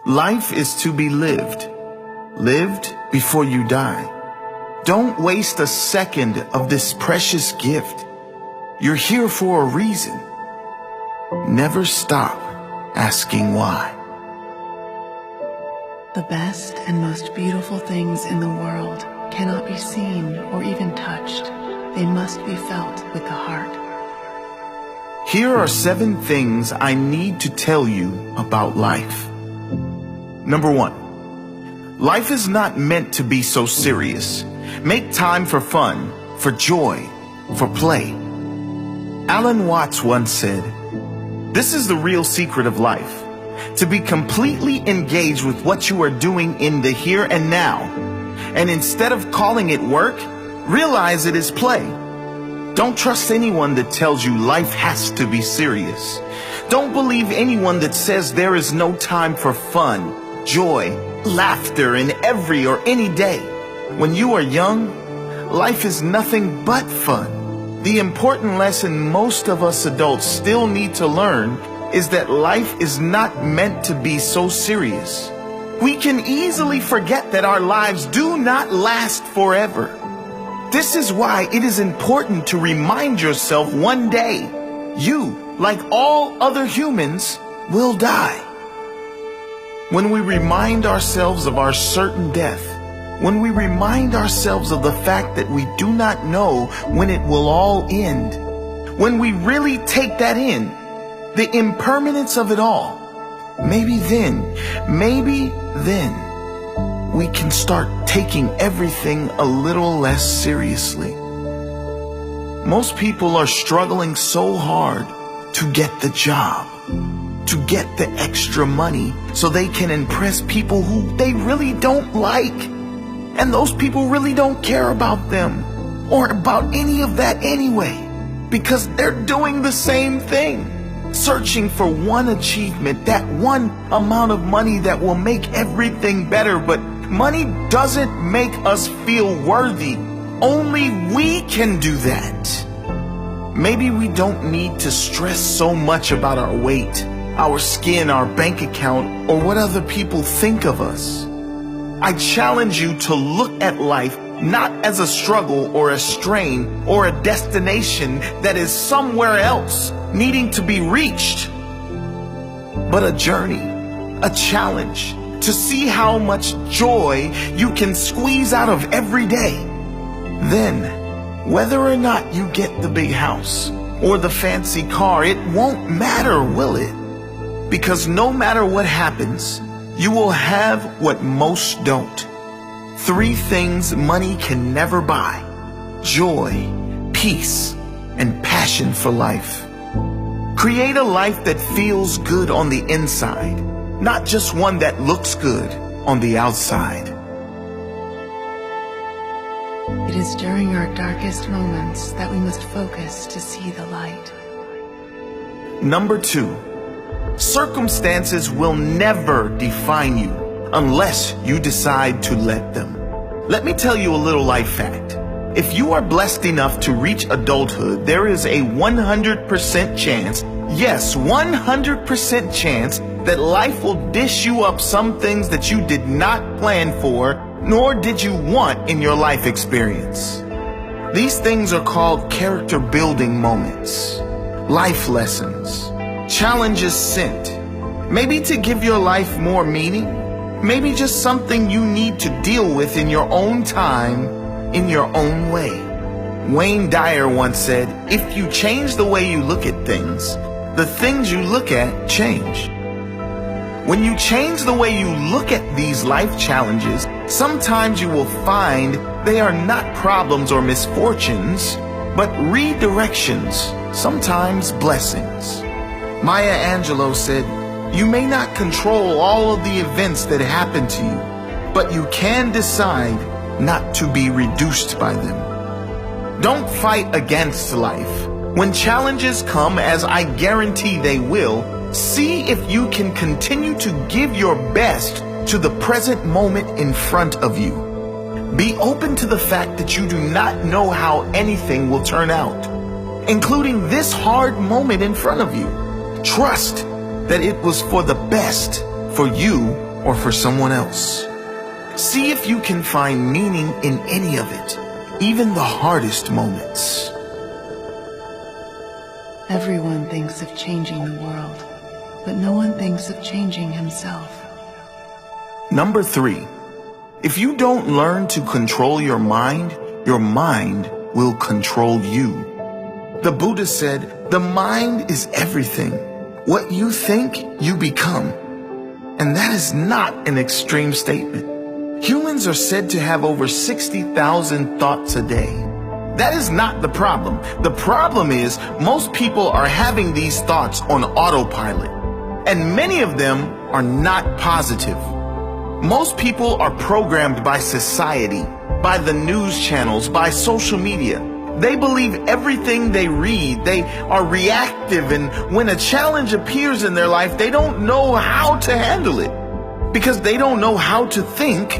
Life is to be lived. Lived before you die. Don't waste a second of this precious gift. You're here for a reason. Never stop asking why. The best and most beautiful things in the world cannot be seen or even touched. They must be felt with the heart. Here are 7 things I need to tell you about life. Number 1, life is not meant to be so serious. Make time for fun, for joy, for play. Alan Watts once said, "This is the real secret of life, to be completely engaged with what you are doing in the here and now. And instead of calling it work, realize it is play." Don't trust anyone that tells you life has to be serious. Don't believe anyone that says there is no time for fun, joy, laughter in every or any day. When you are young, life is nothing but fun. The important lesson most of us adults still need to learn is that life is not meant to be so serious. We can easily forget that our lives do not last forever. This is why it is important to remind yourself one day, you, like all other humans, will die. When we remind ourselves of our certain death, when we remind ourselves of the fact that we do not know when it will all end, when we really take that in, the impermanence of it all, maybe then, we can start taking everything a little less seriously. Most people are struggling so hard to get the job, to get the extra money so they can impress people who they really don't like. And those people really don't care about them or about any of that anyway, because they're doing the same thing. Searching for one achievement, that one amount of money that will make everything better. But money doesn't make us feel worthy. Only we can do that. Maybe we don't need to stress so much about our weight, our skin, our bank account, or what other people think of us. I challenge you to look at life not as a struggle or a strain or a destination that is somewhere else needing to be reached, but a journey, a challenge to see how much joy you can squeeze out of every day. Then, whether or not you get the big house or the fancy car, it won't matter, will it? Because no matter what happens, you will have what most don't. 3 things money can never buy: joy, peace, and passion for life. Create a life that feels good on the inside, not just one that looks good on the outside. It is during our darkest moments that we must focus to see the light. Number 2, circumstances will never define you unless you decide to let them. Let me tell you a little life fact. If you are blessed enough to reach adulthood, there is a 100% chance, yes, 100% chance that life will dish you up some things that you did not plan for, nor did you want in your life experience. These things are called character building moments, life lessons, challenges sent, maybe to give your life more meaning, maybe just something you need to deal with in your own time, in your own way. Wayne Dyer once said, "If you change the way you look at things, the things you look at change." When you change the way you look at these life challenges, sometimes you will find they are not problems or misfortunes, but redirections, sometimes blessings. Maya Angelou said, "You may not control all of the events that happen to you, but you can decide not to be reduced by them." Don't fight against life. When challenges come, as I guarantee they will, see if you can continue to give your best to the present moment in front of you. Be open to the fact that you do not know how anything will turn out, including this hard moment in front of you. Trust that it was for the best for you or for someone else. See if you can find meaning in any of it, even the hardest moments. Everyone thinks of changing the world, but no one thinks of changing himself. Number 3, if you don't learn to control your mind will control you. The Buddha said, the mind is everything. What you think, you become. And that is not an extreme statement. Humans are said to have over 60,000 thoughts a day. That is not the problem. The problem is most people are having these thoughts on autopilot, and many of them are not positive. Most people are programmed by society, by the news channels, by social media. They believe everything they read. They are reactive, and when a challenge appears in their life, they don't know how to handle it because they don't know how to think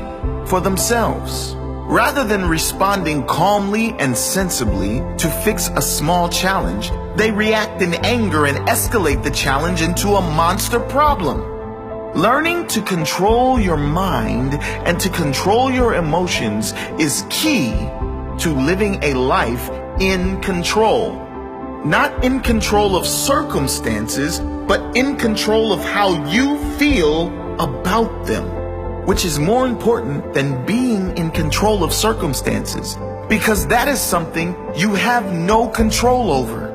for themselves. Rather than responding calmly and sensibly to fix a small challenge, they react in anger and escalate the challenge into a monster problem. Learning to control your mind and to control your emotions is key to living a life in control. Not in control of circumstances, but in control of how you feel about them, which is more important than being in control of circumstances, because that is something you have no control over.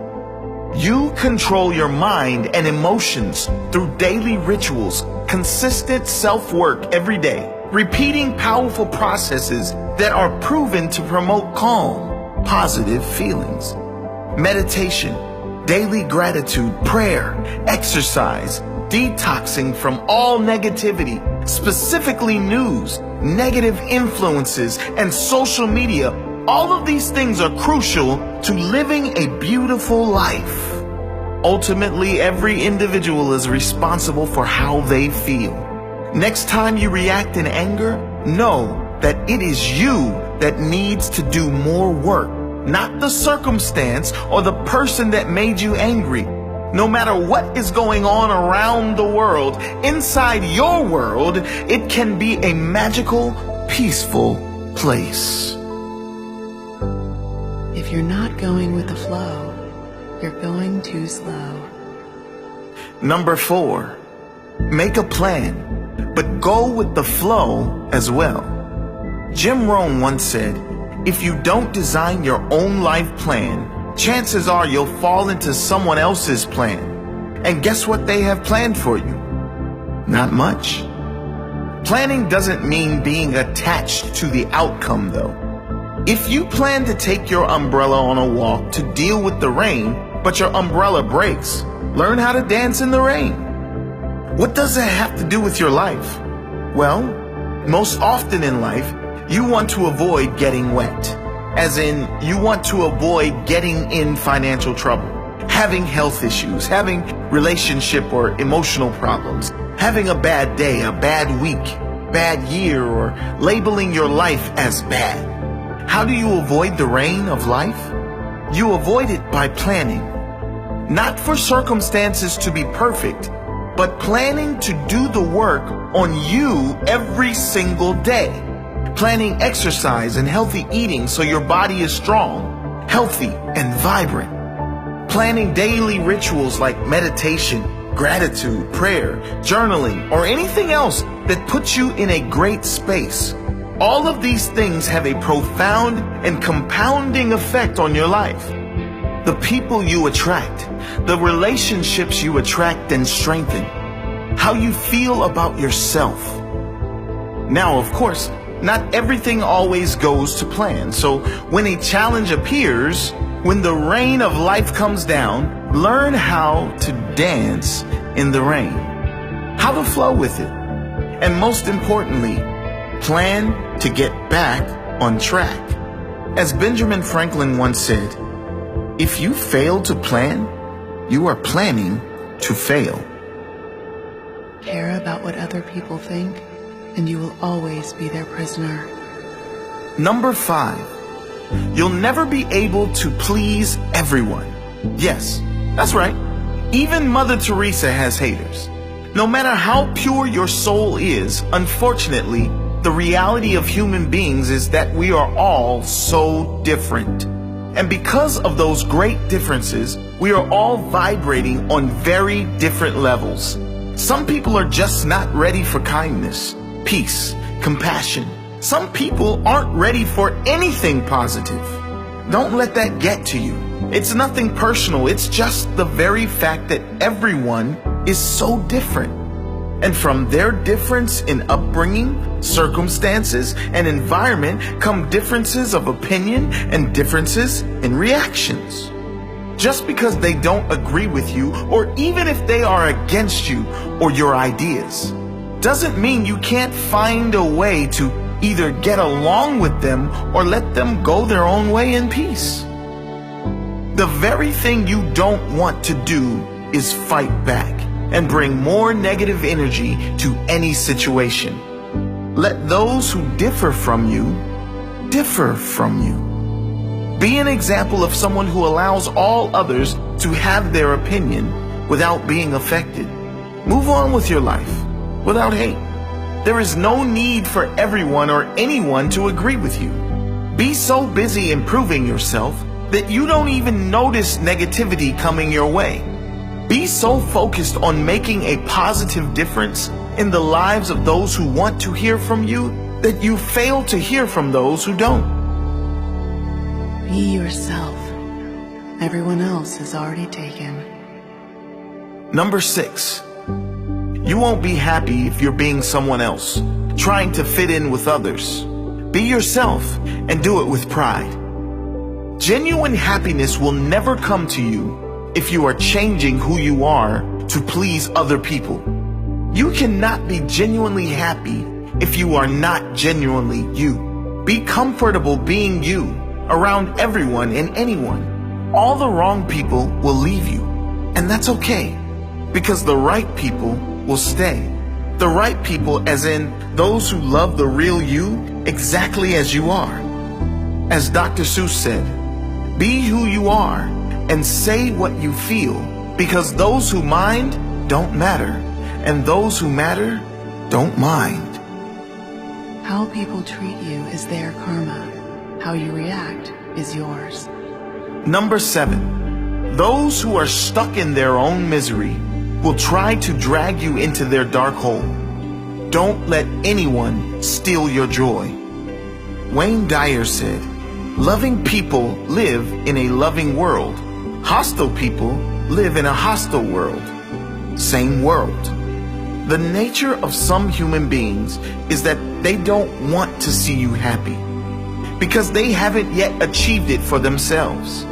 You control your mind and emotions through daily rituals, consistent self-work every day, repeating powerful processes that are proven to promote calm, positive feelings. Meditation, daily gratitude, prayer, exercise, detoxing from all negativity, specifically news, negative influences, and social media. All of these things are crucial to living a beautiful life. Ultimately, every individual is responsible for how they feel. Next time you react in anger, know that it is you that needs to do more work, not the circumstance or the person that made you angry. No matter what is going on around the world, inside your world, it can be a magical, peaceful place. If you're not going with the flow, you're going too slow. Number 4, make a plan, but go with the flow as well. Jim Rohn once said, if you don't design your own life plan, chances are you'll fall into someone else's plan. And guess what they have planned for you? Not much. Planning doesn't mean being attached to the outcome, though. If you plan to take your umbrella on a walk to deal with the rain, but your umbrella breaks, learn how to dance in the rain. What does that have to do with your life? Well, most often in life, you want to avoid getting wet. As in, you want to avoid getting in financial trouble, having health issues, having relationship or emotional problems, having a bad day, a bad week, bad year, or labeling your life as bad. How do you avoid the rain of life? You avoid it by planning. Not for circumstances to be perfect, but planning to do the work on you every single day. Planning exercise and healthy eating so your body is strong, healthy, and vibrant. Planning daily rituals like meditation, gratitude, prayer, journaling, or anything else that puts you in a great space. All of these things have a profound and compounding effect on your life. The people you attract, the relationships you attract and strengthen, how you feel about yourself. Now, of course, not everything always goes to plan. So when a challenge appears, when the rain of life comes down, learn how to dance in the rain, how to flow with it. And most importantly, plan to get back on track. As Benjamin Franklin once said, if you fail to plan, you are planning to fail. Care about what other people think, and you will always be their prisoner. Number 5, you'll never be able to please everyone. Yes, that's right. Even Mother Teresa has haters. No matter how pure your soul is, unfortunately, the reality of human beings is that we are all so different. And because of those great differences, we are all vibrating on very different levels. Some people are just not ready for kindness, peace, compassion. Some people aren't ready for anything positive. Don't let that get to you. It's nothing personal. It's just the very fact that everyone is so different. And from their difference in upbringing, circumstances, and environment come differences of opinion and differences in reactions. Just because they don't agree with you, or even if they are against you or your ideas, doesn't mean you can't find a way to either get along with them or let them go their own way in peace. The very thing you don't want to do is fight back and bring more negative energy to any situation. Let those who differ from you, differ from you. Be an example of someone who allows all others to have their opinion without being affected. Move on with your life without hate. There is no need for everyone or anyone to agree with you. Be so busy improving yourself that you don't even notice negativity coming your way. Be so focused on making a positive difference in the lives of those who want to hear from you that you fail to hear from those who don't. Be yourself. Everyone else is already taken. Number 6. You won't be happy if you're being someone else, trying to fit in with others. Be yourself and do it with pride. Genuine happiness will never come to you if you are changing who you are to please other people. You cannot be genuinely happy if you are not genuinely you. Be comfortable being you around everyone and anyone. All the wrong people will leave you, and that's okay, because the right people will stay. The right people as in those who love the real you exactly as you are. As Dr. Seuss said, be who you are and say what you feel, because those who mind don't matter, and those who matter don't mind. How people treat you is their karma. How you react is yours. Number 7. Those who are stuck in their own misery will try to drag you into their dark hole. Don't let anyone steal your joy. Wayne Dyer said, loving people live in a loving world. Hostile people live in a hostile world. Same world. The nature of some human beings is that they don't want to see you happy because they haven't yet achieved it for themselves.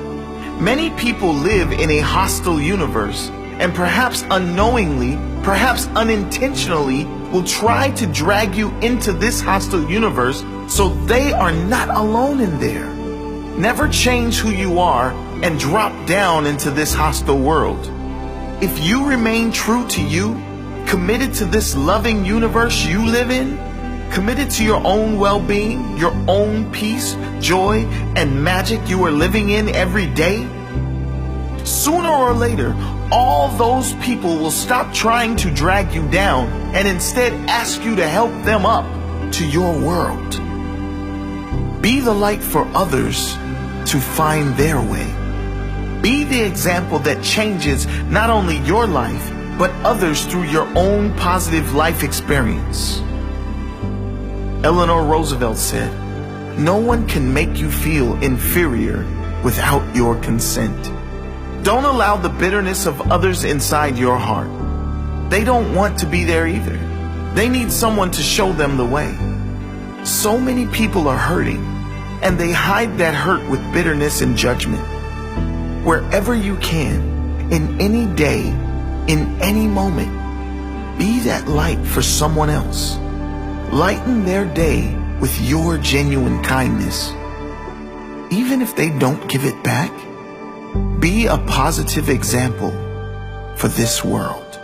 Many people live in a hostile universe and perhaps unknowingly, perhaps unintentionally, will try to drag you into this hostile universe so they are not alone in there. Never change who you are and drop down into this hostile world. If you remain true to you, committed to this loving universe you live in, committed to your own well-being, your own peace, joy, and magic you are living in every day, sooner or later, all those people will stop trying to drag you down and instead ask you to help them up to your world. Be the light for others to find their way. Be the example that changes not only your life, but others through your own positive life experience. Eleanor Roosevelt said, "No one can make you feel inferior without your consent." Don't allow the bitterness of others inside your heart. They don't want to be there either. They need someone to show them the way. So many people are hurting, and they hide that hurt with bitterness and judgment. Wherever you can, in any day, in any moment, be that light for someone else. Lighten their day with your genuine kindness. Even if they don't give it back, be a positive example for this world.